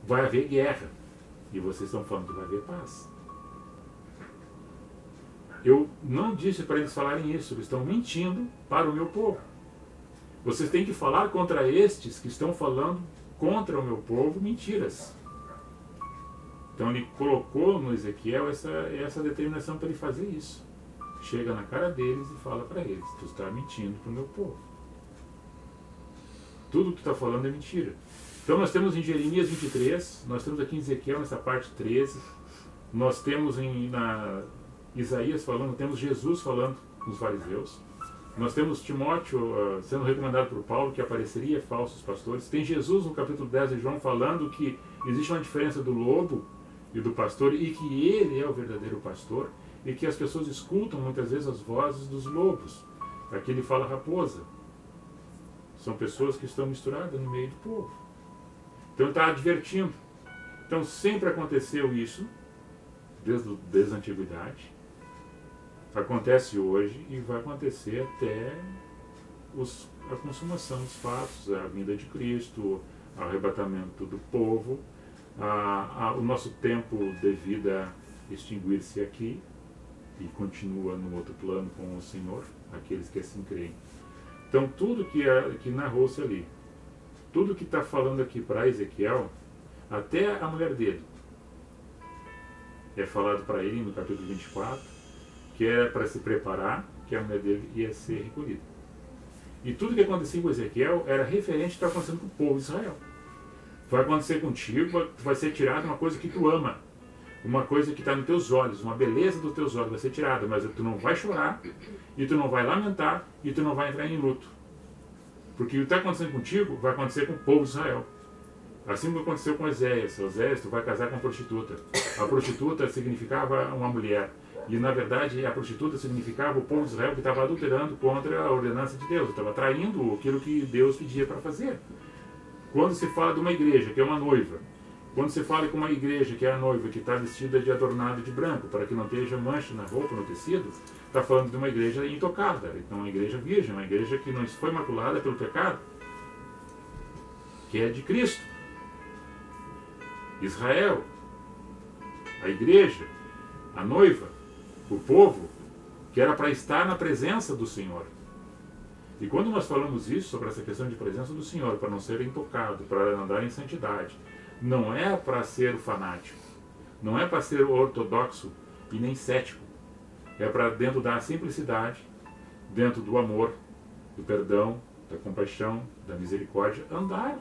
vai haver guerra. E vocês estão falando que vai haver paz. Eu não disse para eles falarem isso, eles estão mentindo para o meu povo. Vocês têm que falar contra estes que estão falando contra o meu povo mentiras. Então ele colocou no Ezequiel essa determinação para ele fazer isso. Chega na cara deles e fala para eles: tu está mentindo para o meu povo. Tudo que tu está falando é mentira. Então nós temos em Jeremias 23, nós temos aqui em Ezequiel, nessa parte 13, nós temos na Isaías falando, temos Jesus falando com os fariseus, nós temos Timóteo sendo recomendado por Paulo que apareceria falsos pastores, tem Jesus no capítulo 10 de João falando que existe uma diferença do lobo e do pastor e que ele é o verdadeiro pastor e que as pessoas escutam muitas vezes as vozes dos lobos. Aqui ele fala raposa. São pessoas que estão misturadas no meio do povo. Então ele está advertindo. Então sempre aconteceu isso, desde a antiguidade. Acontece hoje e vai acontecer até a consumação dos fatos, a vinda de Cristo, o arrebatamento do povo, o nosso tempo de vida extinguir-se aqui e continua no outro plano com o Senhor, aqueles que assim creem. Então tudo que narrou-se ali, tudo que está falando aqui para Ezequiel, até a mulher dele, é falado para ele no capítulo 24, que era para se preparar, que a mulher dele ia ser recolhida. E tudo que acontecia com Ezequiel era referente ao que está acontecendo com o povo de Israel. Vai acontecer contigo, vai ser tirada uma coisa que tu ama, uma coisa que está nos teus olhos, uma beleza dos teus olhos vai ser tirada, mas tu não vai chorar, e tu não vai lamentar, e tu não vai entrar em luto. Porque o que está acontecendo contigo vai acontecer com o povo de Israel. Assim como aconteceu com Oséias. Oséias, tu vai casar com uma prostituta. A prostituta significava uma mulher. E na verdade a prostituta significava o povo de Israel que estava adulterando contra a ordenança de Deus. Estava traindo aquilo que Deus pedia para fazer. Quando se fala de uma igreja, que é uma noiva, quando se fala com uma igreja que é a noiva, que está vestida de adornado de branco, para que não esteja mancha na roupa, no tecido, está falando de uma igreja intocada. Então uma igreja virgem, uma igreja que não foi maculada pelo pecado, que é de Cristo. Israel, a igreja, a noiva, o povo, que era para estar na presença do Senhor. E quando nós falamos isso, sobre essa questão de presença do Senhor, para não ser intocado, para andar em santidade, não é para ser fanático, não é para ser ortodoxo e nem cético. É para dentro da simplicidade, dentro do amor, do perdão, da compaixão, da misericórdia, andar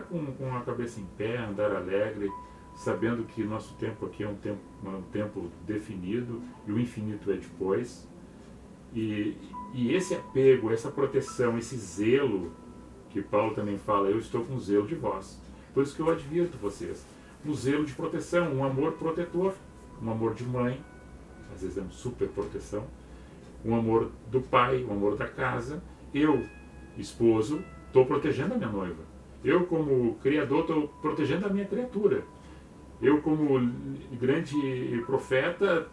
com a cabeça em pé, andar alegre, sabendo que nosso tempo aqui é um tempo definido e o infinito é depois. E esse apego, essa proteção, esse zelo, que Paulo também fala, eu estou com zelo de vós. Por isso que eu advirto vocês, um zelo de proteção, um amor protetor, um amor de mãe, às vezes é uma super proteção, um amor do pai, um amor da casa. Eu, esposo, estou protegendo a minha noiva. Eu, como criador, estou protegendo a minha criatura. Eu, como grande profeta,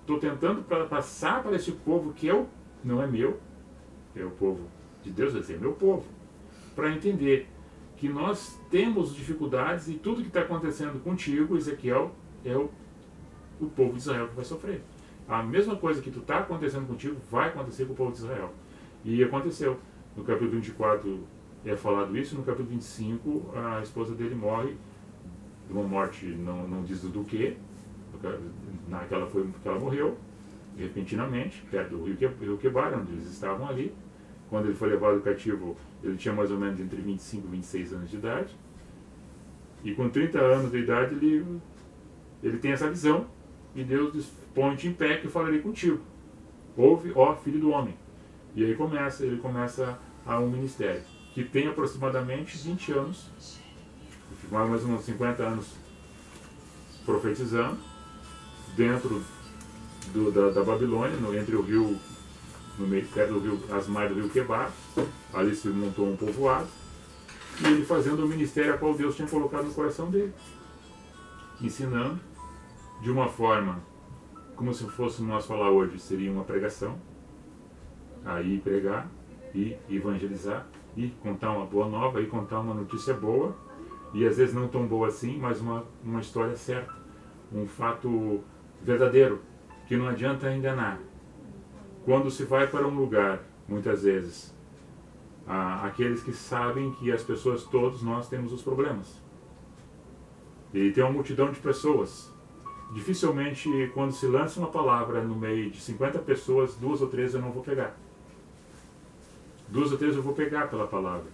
estou tentando passar para esse povo que não é meu, é o povo de Deus, vai ser meu povo, para entender que nós temos dificuldades e tudo que está acontecendo contigo, Ezequiel, é o povo de Israel que vai sofrer. A mesma coisa que está acontecendo contigo vai acontecer com o povo de Israel. E aconteceu. No capítulo 24 é falado isso, no capítulo 25 a esposa dele morre de uma morte, não diz do que, naquela foi que ela morreu, repentinamente, perto do rio Quebar, onde eles estavam ali. Quando ele foi levado cativo, ele tinha mais ou menos entre 25 e 26 anos de idade. E com 30 anos de idade, ele tem essa visão. E Deus diz, põe-te em pé que eu falarei contigo. Ouve, ó filho do homem. E aí ele começa a um ministério que tem aproximadamente 20 anos, mais ou menos 50 anos profetizando, dentro da Babilônia, entre o rio, no meio do rio, as margens do rio Quebar. Ali se montou um povoado, e ele fazendo o ministério a qual Deus tinha colocado no coração dele, ensinando de uma forma, como se fosse nós falar hoje, seria uma pregação, aí pregar, e evangelizar, e contar uma boa nova, e contar uma notícia boa, e às vezes não tão boa assim, mas uma história certa, um fato verdadeiro, que não adianta enganar. Quando se vai para um lugar, muitas vezes, aqueles que sabem que as pessoas, todos nós temos os problemas. E tem uma multidão de pessoas. Dificilmente, quando se lança uma palavra no meio de 50 pessoas, 2 ou 3 eu não vou pegar. 2 ou 3 eu vou pegar pela palavra.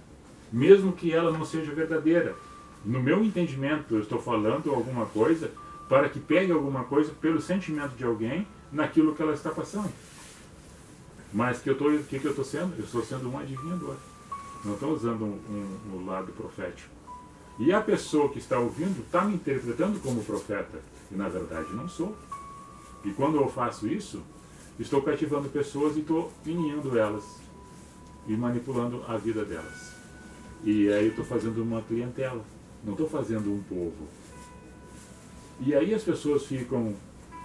Mesmo que ela não seja verdadeira. No meu entendimento, eu estou falando alguma coisa para que pegue alguma coisa pelo sentimento de alguém naquilo que ela está passando. Mas que eu estou sendo? Eu estou sendo um adivinhador. Não estou usando um lado profético. E a pessoa que está ouvindo está me interpretando como profeta. E na verdade não sou. E quando eu faço isso, estou cativando pessoas e estou minando elas. E manipulando a vida delas. E aí eu estou fazendo uma clientela. Não estou fazendo um povo. E aí as pessoas ficam,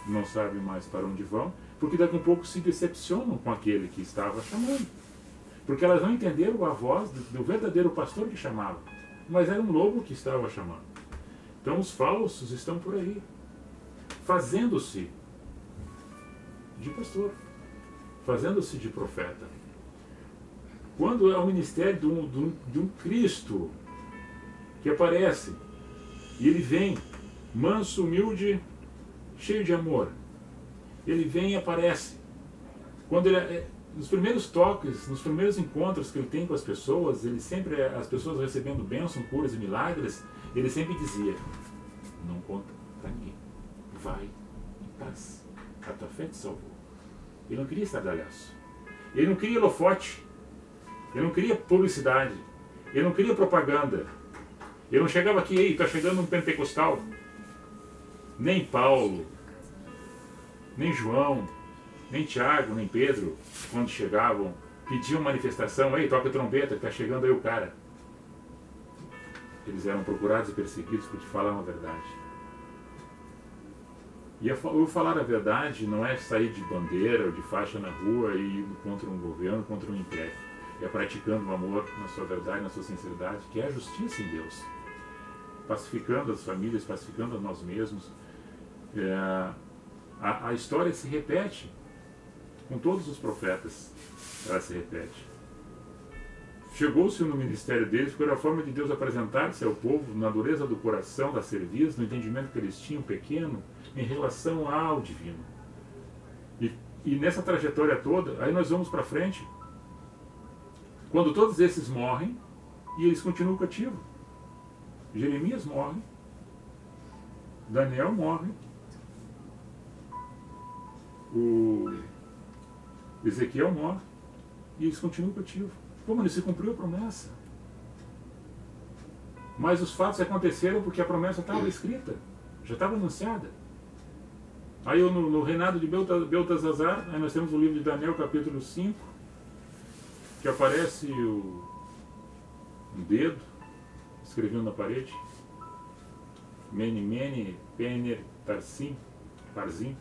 não sabem mais para onde vão, porque daqui a pouco se decepcionam com aquele que estava chamando. Porque elas não entenderam a voz do verdadeiro pastor que chamava. Mas era um lobo que estava chamando. Então os falsos estão por aí, fazendo-se de pastor, fazendo-se de profeta. Quando é o ministério de um Cristo que aparece, e ele vem, manso, humilde, cheio de amor. Ele vem e aparece. Quando ele, nos primeiros toques, nos primeiros encontros que ele tem com as pessoas, ele sempre, as pessoas recebendo bênçãos, curas e milagres, ele sempre dizia: não conta para ninguém, vai em paz, a tua fé te salvou. Ele não queria estardalhaço, ele não queria holofote, ele não queria publicidade, ele não queria propaganda. Ele não chegava aqui: ei, está chegando um pentecostal. Nem Paulo, nem João, nem Tiago, nem Pedro, quando chegavam, pediam manifestação: ei, toca a trombeta, está chegando aí o cara. Eles eram procurados e perseguidos porque falavam a verdade. E o falar a verdade não é sair de bandeira ou de faixa na rua e ir contra um governo, contra um império. É praticando o amor na sua verdade, na sua sinceridade, que é a justiça em Deus. Pacificando as famílias, pacificando a nós mesmos. A história se repete. Com todos os profetas, ela se repete. Chegou-se no ministério deles por a forma de Deus apresentar-se ao povo na dureza do coração, da cerviz, no entendimento que eles tinham pequeno em relação ao divino. E nessa trajetória toda, aí nós vamos para frente. Quando todos esses morrem, e eles continuam cativos. Jeremias morre, Daniel morre, o Ezequiel morre, e eles continuam cativos. Como não se cumpriu a promessa? Mas os fatos aconteceram porque a promessa estava escrita, já estava anunciada. Aí no reinado de Beltesazar, aí nós temos o livro de Daniel, capítulo 5, que aparece um dedo escrevendo na parede: Mene, Mene, Pener, Tarsim, Parzim.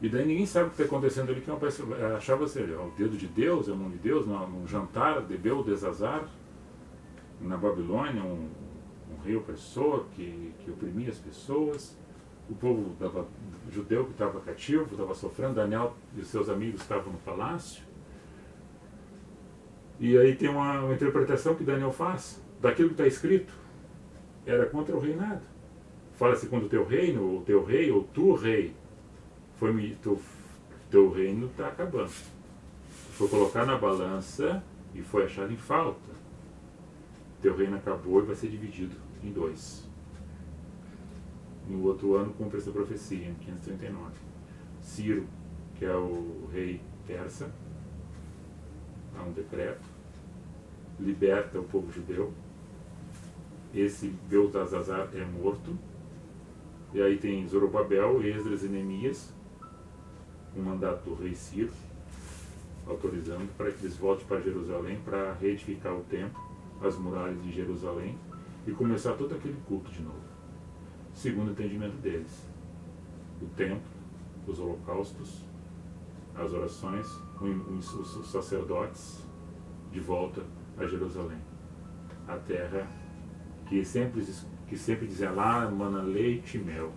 E daí ninguém sabe o que está acontecendo ali, que achava-se o dedo de Deus, a mão de Deus, num jantar de Beltesazar, na Babilônia, um rei opressor que oprimia as pessoas. O povo judeu que estava cativo, estava sofrendo. Daniel e os seus amigos estavam no palácio. E aí tem uma interpretação que Daniel faz daquilo que está escrito. Era contra o reinado. Fala-se: quando o teu reino, o teu rei, ou tu rei, teu reino está acabando. Foi colocar na balança e foi achado em falta. Teu reino acabou e vai ser dividido em 2. No outro ano cumpre essa profecia, em 539. Ciro, que é o rei persa, há um decreto, liberta o povo judeu. Esse Beltesazar é morto. E aí tem Zorobabel, Esdras e Neemias, um mandato do rei Ciro, autorizando para que eles voltem para Jerusalém para reedificar o templo, as muralhas de Jerusalém, e começar todo aquele culto de novo, segundo o entendimento deles. O templo, os holocaustos, as orações, os sacerdotes de volta a Jerusalém. a terra que sempre dizia lá, mana leite e mel.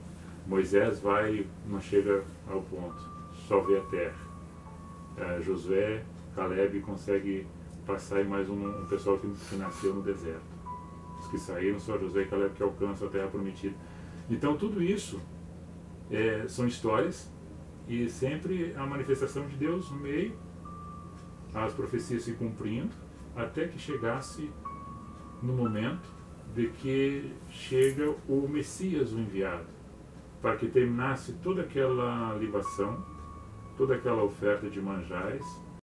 Moisés vai, não chega ao ponto, só vê a terra. Josué, Caleb consegue passar, e mais um pessoal que nasceu no deserto. Os que saíram, só Josué e Caleb que alcançam a terra prometida. Então tudo isso são histórias, e sempre a manifestação de Deus no meio, as profecias se cumprindo, até que chegasse no momento de que chega o Messias, o enviado, para que terminasse toda aquela libação, toda aquela oferta de manjares,